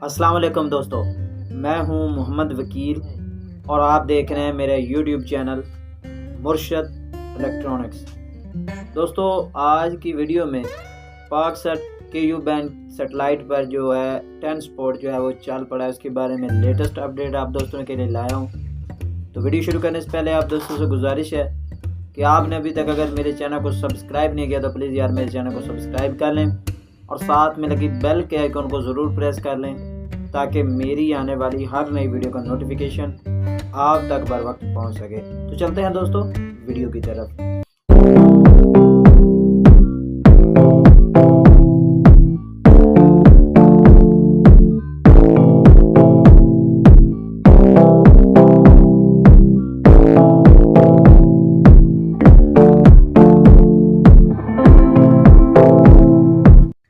अस्सलाम वालेकुम दोस्तों, मैं हूं मोहम्मद वकील और आप देख रहे हैं मेरे यूट्यूब चैनल मुर्शद इलेक्ट्रॉनिक्स। दोस्तों, आज की वीडियो में पाकसेट KU बैंड सेटेलाइट पर जो है 10 स्पॉट जो है वो चल पड़ा है, उसके बारे में लेटेस्ट अपडेट आप दोस्तों के लिए लाया हूं। तो वीडियो शुरू करने से पहले आप दोस्तों से गुजारिश है कि आपने अभी तक अगर मेरे चैनल को सब्सक्राइब नहीं किया तो प्लीज़ यार मेरे चैनल को सब्सक्राइब कर लें और साथ में लगी बेल के आइकन को ज़रूर प्रेस कर लें ताकि मेरी आने वाली हर नई वीडियो का नोटिफिकेशन आप तक बर वक्त पहुँच सके। तो चलते हैं दोस्तों वीडियो की तरफ।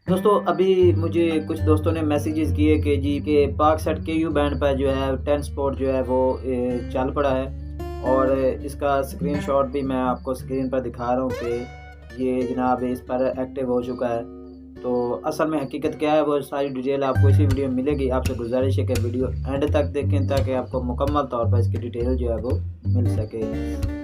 दोस्तों, अभी मुझे कुछ दोस्तों ने मैसेजेस किए कि जी के पाकसेट KU बैंड पर जो है 10 स्पॉट जो है वो चल पड़ा है और इसका स्क्रीनशॉट भी मैं आपको स्क्रीन पर दिखा रहा हूँ कि ये जनाब इस पर एक्टिव हो चुका है। तो असल में हकीकत क्या है वो सारी डिटेल आपको इसी वीडियो में मिलेगी। आपसे गुजारिश है कि वीडियो एंड तक देखें ताकि आपको मुकम्मल तौर पर इसकी डिटेल जो है वो मिल सके।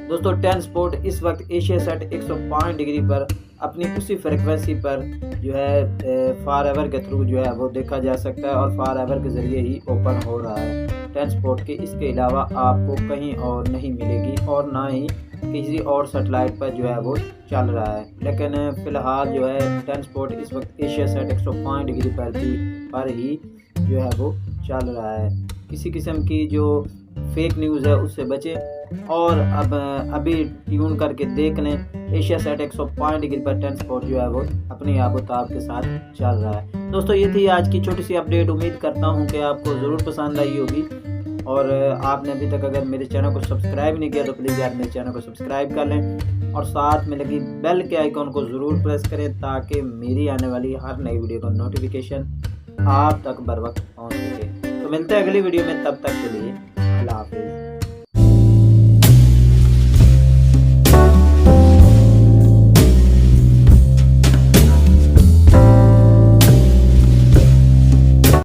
दोस्तों, 10 स्पॉट इस वक्त एशियासेट 105 डिग्री पर अपनी उसी फ्रिक्वेंसी पर जो है फार एवर के थ्रू जो है वो देखा जा सकता है और फार एवर के ज़रिए ही ओपन हो रहा है 10 स्पॉट के। इसके अलावा आपको कहीं और नहीं मिलेगी और ना ही किसी और सेटेलाइट पर जो है वो चल रहा है। लेकिन फ़िलहाल जो है 10 स्पॉट इस वक्त एशियासेट 105 डिग्री पर ही जो है वो चल रहा है। किसी किस्म की जो फेक न्यूज़ है उससे बचें और अब अभी ट्यून करके देख लें एशियासेट 105 डिग्री पर 10 स्पॉट जो है वो अपनी आबोताब के साथ चल रहा है। दोस्तों, ये थी आज की छोटी सी अपडेट। उम्मीद करता हूँ कि आपको ज़रूर पसंद आई होगी और आपने अभी तक अगर मेरे चैनल को सब्सक्राइब नहीं किया तो प्लीज़ यार मेरे चैनल को सब्सक्राइब कर लें और साथ में लगी बेल के आइकन को ज़रूर प्रेस करें ताकि मेरी आने वाली हर नई वीडियो का नोटिफिकेशन आप तक बर वक्त पहुँच सके। तो मिलते हैं अगली वीडियो में, तब तक के लिए अल्लाह हाफिज़।